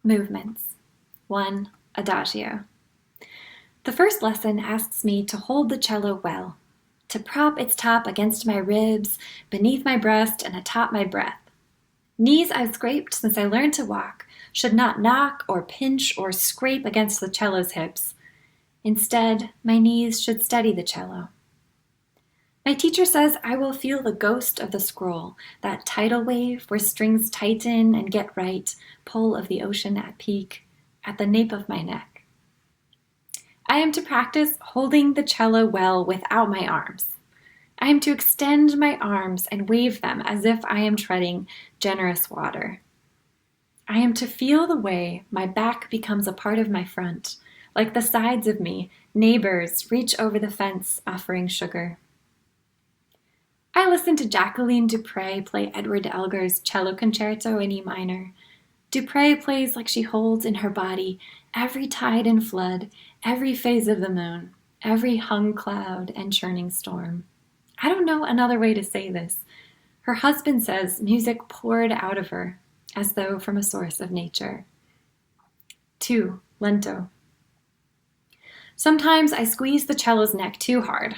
Movements. 1. Adagio. The first lesson asks me to hold the cello well, to prop its top against my ribs, beneath my breast, and atop my breath. Knees I've scraped since I learned to walk should not knock or pinch or scrape against the cello's hips. Instead, my knees should steady the cello. My teacher says I will feel the ghost of the scroll, that tidal wave where strings tighten and get right, pull of the ocean at peak, at the nape of my neck. I am to practice holding the cello well without my arms. I am to extend my arms and wave them as if I am treading generous water. I am to feel the way my back becomes a part of my front, like the sides of me, neighbors reach over the fence offering sugar. I listened to Jacqueline Dupre play Edward Elgar's cello concerto in E minor. Dupre plays like she holds in her body every tide and flood, every phase of the moon, every hung cloud and churning storm. I don't know another way to say this. Her husband says music poured out of her, as though from a source of nature. 2. Lento. Sometimes I squeeze the cello's neck too hard.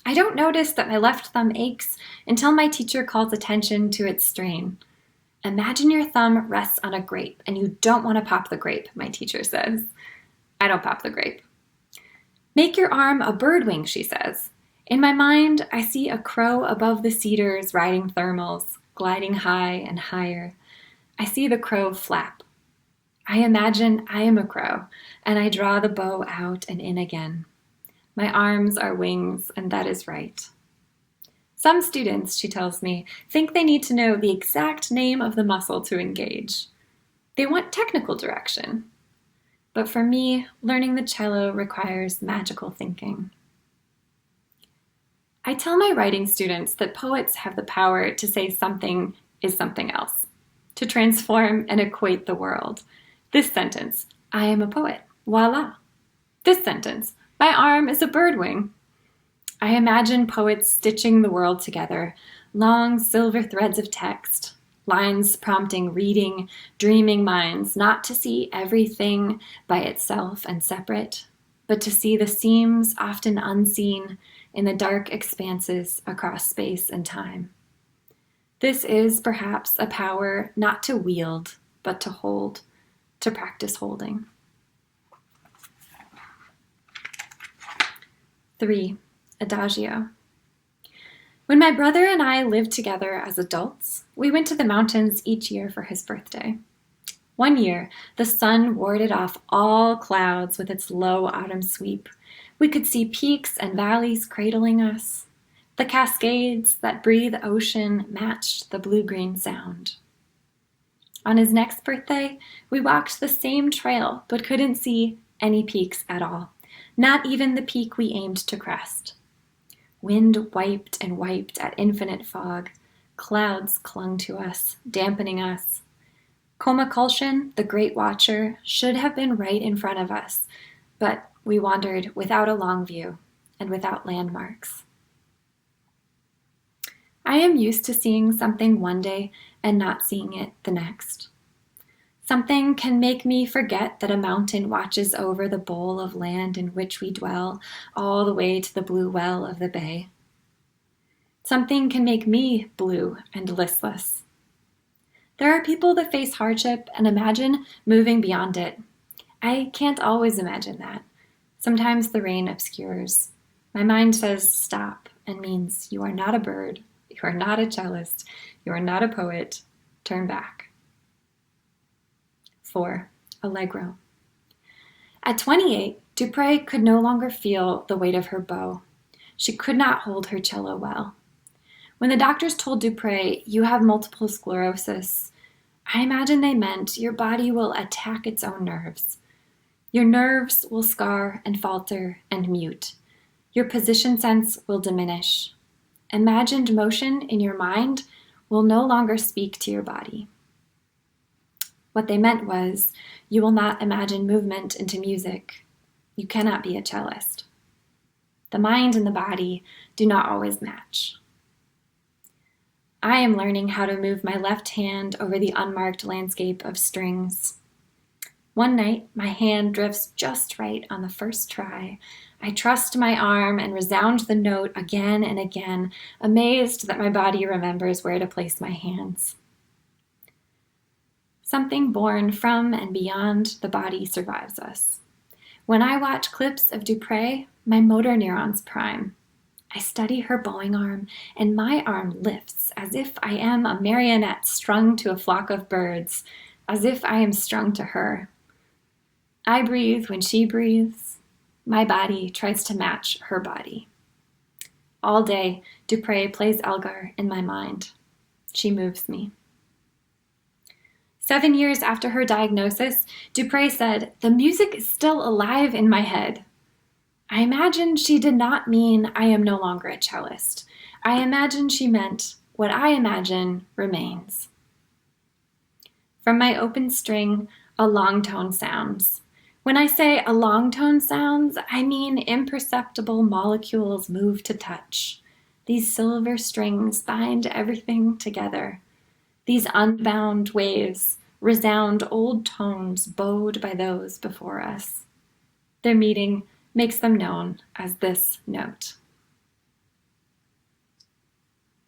I don't notice that my left thumb aches until my teacher calls attention to its strain. Imagine your thumb rests on a grape and you don't want to pop the grape, my teacher says. I don't pop the grape. Make your arm a bird wing, she says. In my mind, I see a crow above the cedars riding thermals, gliding high and higher. I see the crow flap. I imagine I am a crow, and I draw the bow out and in again. My arms are wings, and that is right. Some students, she tells me, think they need to know the exact name of the muscle to engage. They want technical direction. But for me, learning the cello requires magical thinking. I tell my writing students that poets have the power to say something is something else, to transform and equate the world. This sentence, I am a poet, voila. This sentence, my arm is a bird wing. I imagine poets stitching the world together, long silver threads of text, lines prompting reading, dreaming minds not to see everything by itself and separate, but to see the seams often unseen in the dark expanses across space and time. This is perhaps a power not to wield, but to hold, to practice holding. 3. Adagio. When my brother and I lived together as adults, we went to the mountains each year for his birthday. One year, the sun warded off all clouds with its low autumn sweep. We could see peaks and valleys cradling us. The cascades that breathe ocean matched the blue-green sound. On his next birthday, we walked the same trail but couldn't see any peaks at all, not even the peak we aimed to crest. Wind wiped and wiped at infinite fog. Clouds clung to us, dampening us. Komakulshan, the great watcher, should have been right in front of us, but we wandered without a long view and without landmarks. I am used to seeing something one day and not seeing it the next. Something can make me forget that a mountain watches over the bowl of land in which we dwell, all the way to the blue well of the bay. Something can make me blue and listless. There are people that face hardship and imagine moving beyond it. I can't always imagine that. Sometimes the rain obscures. My mind says stop and means you are not a bird, you are not a cellist, you are not a poet. Turn back. 4. Allegro. At 28, Dupre could no longer feel the weight of her bow. She could not hold her cello well. When the doctors told Dupre, you have multiple sclerosis, I imagine they meant your body will attack its own nerves. Your nerves will scar and falter and mute. Your position sense will diminish. Imagined motion in your mind will no longer speak to your body. What they meant was, you will not imagine movement into music. You cannot be a cellist. The mind and the body do not always match. I am learning how to move my left hand over the unmarked landscape of strings. One night, my hand drifts just right on the first try. I trust my arm and resound the note again and again, amazed that my body remembers where to place my hands. Something born from and beyond the body survives us. When I watch clips of Dupré, my motor neurons prime. I study her bowing arm, and my arm lifts as if I am a marionette strung to a flock of birds, as if I am strung to her. I breathe when she breathes. My body tries to match her body. All day, Dupré plays Elgar in my mind. She moves me. 7 years after her diagnosis, Dupré said, "The music is still alive in my head." I imagine she did not mean I am no longer a cellist. I imagine she meant what I imagine remains. From my open string, a long tone sounds. When I say a long tone sounds, I mean imperceptible molecules move to touch. These silver strings bind everything together. These unbound waves resound old tones bowed by those before us. Their meeting makes them known as this note.